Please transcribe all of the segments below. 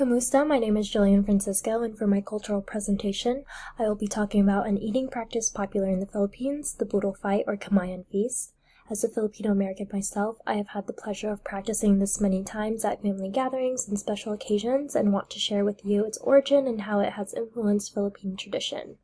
Kamusta, my name is Jillian Francisco, and for my cultural presentation, I will be talking about an eating practice popular in the Philippines, the Boodle Fight or Kamayan Feast. As a Filipino-American myself, I have had the pleasure of practicing this many times at family gatherings and special occasions and want to share with you its origin and how it has influenced Philippine tradition.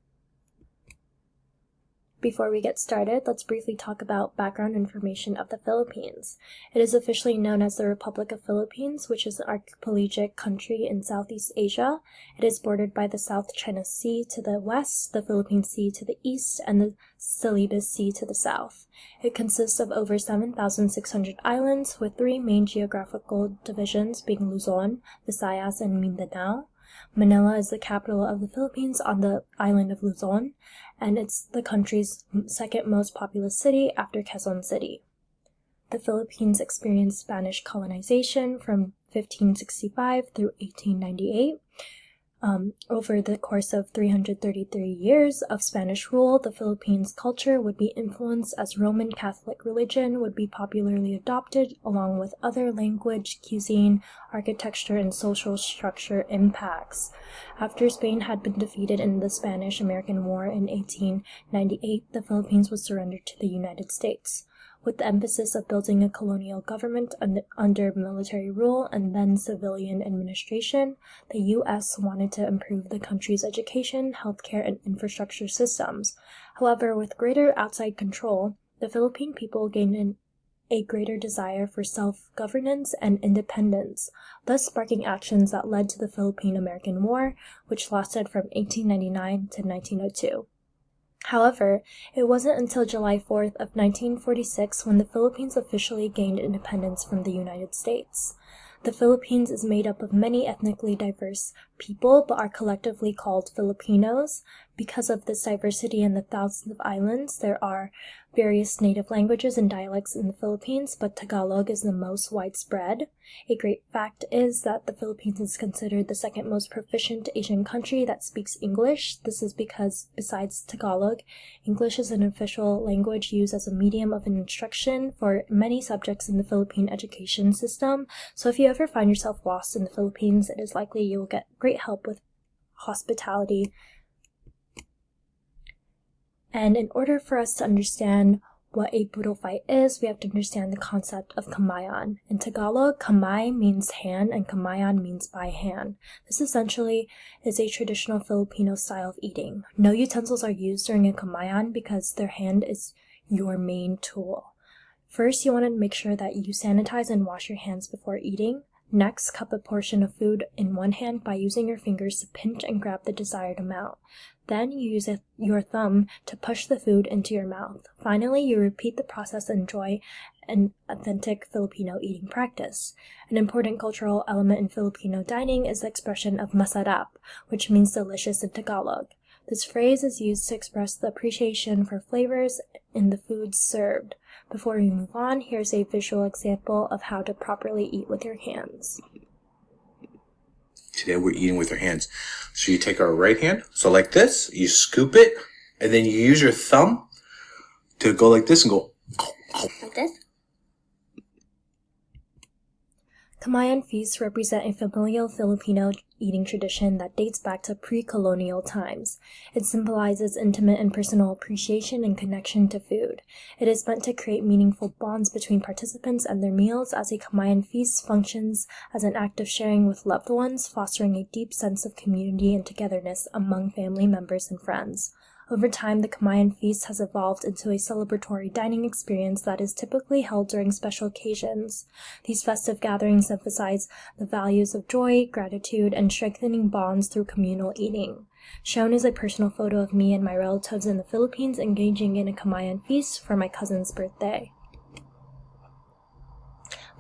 Before we get started, let's briefly talk about background information of the Philippines. It is officially known as the Republic of Philippines, which is an archipelagic country in Southeast Asia. It is bordered by the South China Sea to the west, the Philippine Sea to the east, and the Celebes Sea to the south. It consists of over 7,600 islands, with three main geographical divisions being Luzon, Visayas, and Mindanao. Manila is the capital of the Philippines on the island of Luzon, and it's the country's second most populous city after Quezon City. The Philippines experienced Spanish colonization from 1565 through 1898. Over the course of 333 years of Spanish rule, the Philippines' culture would be influenced as Roman Catholic religion would be popularly adopted, along with other language, cuisine, architecture, and social structure impacts. After Spain had been defeated in the Spanish-American War in 1898, the Philippines was surrendered to the United States. With the emphasis of building a colonial government under military rule and then civilian administration, the U.S. wanted to improve the country's education, healthcare, and infrastructure systems. However, with greater outside control, the Philippine people gained a greater desire for self-governance and independence, thus sparking actions that led to the Philippine-American War, which lasted from 1899 to 1902. However, it wasn't until July 4th of 1946 when the Philippines officially gained independence from the United States. The Philippines is made up of many ethnically diverse people, but are collectively called Filipinos. Because of this diversity and the thousands of islands, there are various native languages and dialects in the Philippines, but Tagalog is the most widespread. A great fact is that the Philippines is considered the second most proficient Asian country that speaks English. This is because, besides Tagalog, English is an official language used as a medium of instruction for many subjects in the Philippine education system. So if you ever find yourself lost in the Philippines, it is likely you will get great help with hospitality. And in order for us to understand what a Boodle Fight is, we have to understand the concept of Kamayan. In Tagalog, kamay means hand and Kamayan means by hand. This essentially is a traditional Filipino style of eating. No utensils are used during a Kamayan because their hand is your main tool. First, you want to make sure that you sanitize and wash your hands before eating. Next, cup a portion of food in one hand by using your fingers to pinch and grab the desired amount. Then you use your thumb to push the food into your mouth. Finally, you repeat the process and enjoy an authentic Filipino eating practice. An important cultural element in Filipino dining is the expression of masarap, which means delicious in Tagalog. This phrase is used to express the appreciation for flavors in the foods served. Before we move on, here's a visual example of how to properly eat with your hands. Today we're eating with our hands. So you take our right hand, so like this, you scoop it, and then you use your thumb to go like this and go like this. Kamayan Feasts represent a familial Filipino eating tradition that dates back to pre-colonial times. It symbolizes intimate and personal appreciation and connection to food. It is meant to create meaningful bonds between participants and their meals, as a Kamayan Feast functions as an act of sharing with loved ones, fostering a deep sense of community and togetherness among family members and friends. Over time, the Kamayan Feast has evolved into a celebratory dining experience that is typically held during special occasions. These festive gatherings emphasize the values of joy, gratitude, and strengthening bonds through communal eating. Shown is a personal photo of me and my relatives in the Philippines engaging in a Kamayan Feast for my cousin's birthday.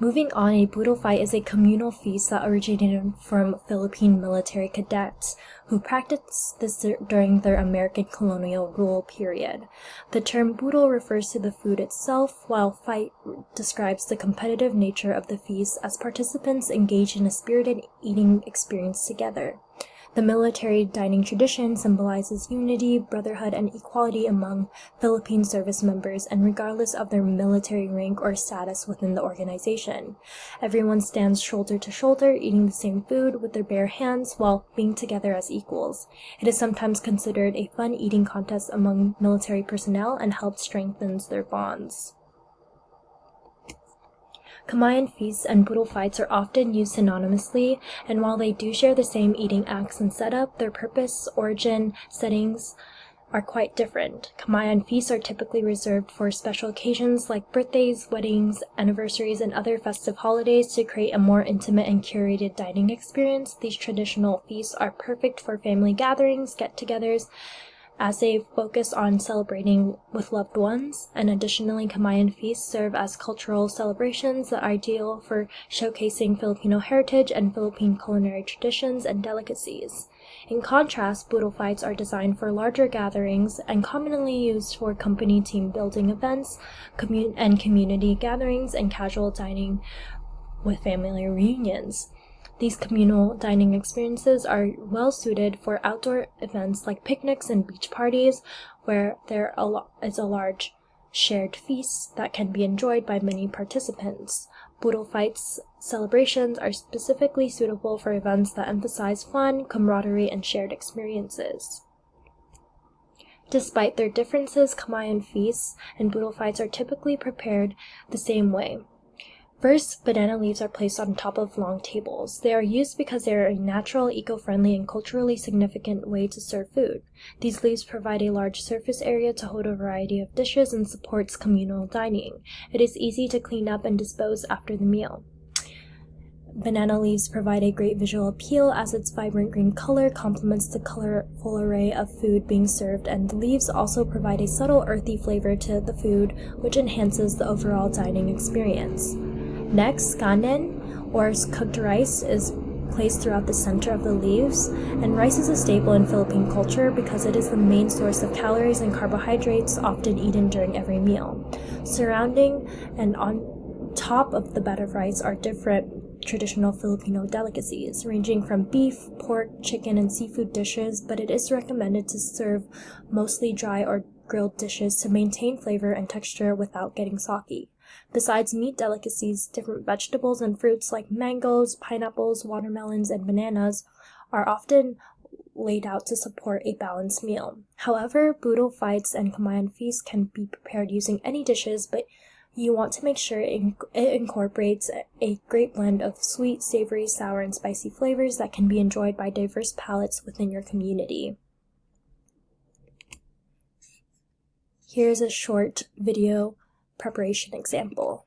Moving on, a Boodle Fight is a communal feast that originated from Philippine military cadets who practiced this during their American colonial rule period. The term boodle refers to the food itself, while fight describes the competitive nature of the feast as participants engage in a spirited eating experience together. The military dining tradition symbolizes unity, brotherhood, and equality among Philippine service members, and regardless of their military rank or status within the organization. Everyone stands shoulder to shoulder, eating the same food with their bare hands while being together as equals. It is sometimes considered a fun eating contest among military personnel and helps strengthen their bonds. Kamayan Feasts and Boodle Fights are often used synonymously, and while they do share the same eating acts and setup, their purpose, origin, settings are quite different. Kamayan Feasts are typically reserved for special occasions like birthdays, weddings, anniversaries, and other festive holidays to create a more intimate and curated dining experience. These traditional feasts are perfect for family gatherings, get-togethers, as they focus on celebrating with loved ones, and additionally, Kamayan Feasts serve as cultural celebrations that are ideal for showcasing Filipino heritage and Philippine culinary traditions and delicacies. In contrast, Boodle Fights are designed for larger gatherings and commonly used for company team building events, and community gatherings, and casual dining with family reunions. These communal dining experiences are well suited for outdoor events like picnics and beach parties, where there is a large shared feast that can be enjoyed by many participants. Boodle Fights celebrations are specifically suitable for events that emphasize fun, camaraderie, and shared experiences. Despite their differences, Kamayan Feasts and Boodle Fights are typically prepared the same way. First, banana leaves are placed on top of long tables. They are used because they are a natural, eco-friendly, and culturally significant way to serve food. These leaves provide a large surface area to hold a variety of dishes and supports communal dining. It is easy to clean up and dispose after the meal. Banana leaves provide a great visual appeal as its vibrant green color complements the colorful array of food being served, and the leaves also provide a subtle earthy flavor to the food, which enhances the overall dining experience. Next, kanin, or cooked rice, is placed throughout the center of the leaves, and rice is a staple in Philippine culture because it is the main source of calories and carbohydrates often eaten during every meal. Surrounding and on top of the bed of rice are different traditional Filipino delicacies, ranging from beef, pork, chicken, and seafood dishes, but it is recommended to serve mostly dry or grilled dishes to maintain flavor and texture without getting soggy. Besides meat delicacies, different vegetables and fruits like mangoes, pineapples, watermelons, and bananas are often laid out to support a balanced meal. However, Boodle Fights and Kamayan Feast can be prepared using any dishes, but you want to make sure it incorporates a great blend of sweet, savory, sour, and spicy flavors that can be enjoyed by diverse palates within your community. Here's a short video preparation example.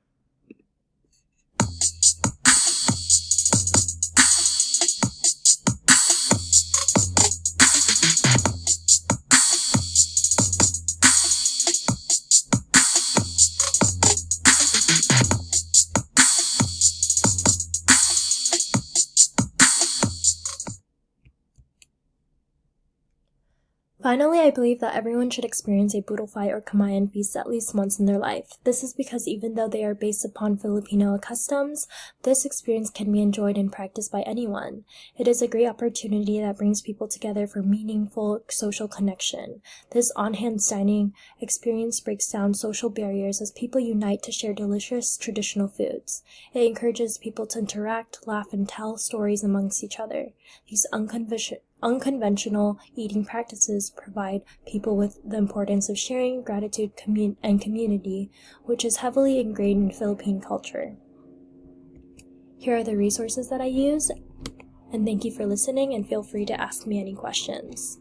Finally, I believe that everyone should experience a Boodle Fight or Kamayan Feast at least once in their life. This is because even though they are based upon Filipino customs, this experience can be enjoyed and practiced by anyone. It is a great opportunity that brings people together for meaningful social connection. This on-hand dining experience breaks down social barriers as people unite to share delicious traditional foods. It encourages people to interact, laugh, and tell stories amongst each other. These unconventional eating practices provide people with the importance of sharing, gratitude, and community, which is heavily ingrained in Philippine culture. Here are the resources that I use, and thank you for listening, and feel free to ask me any questions.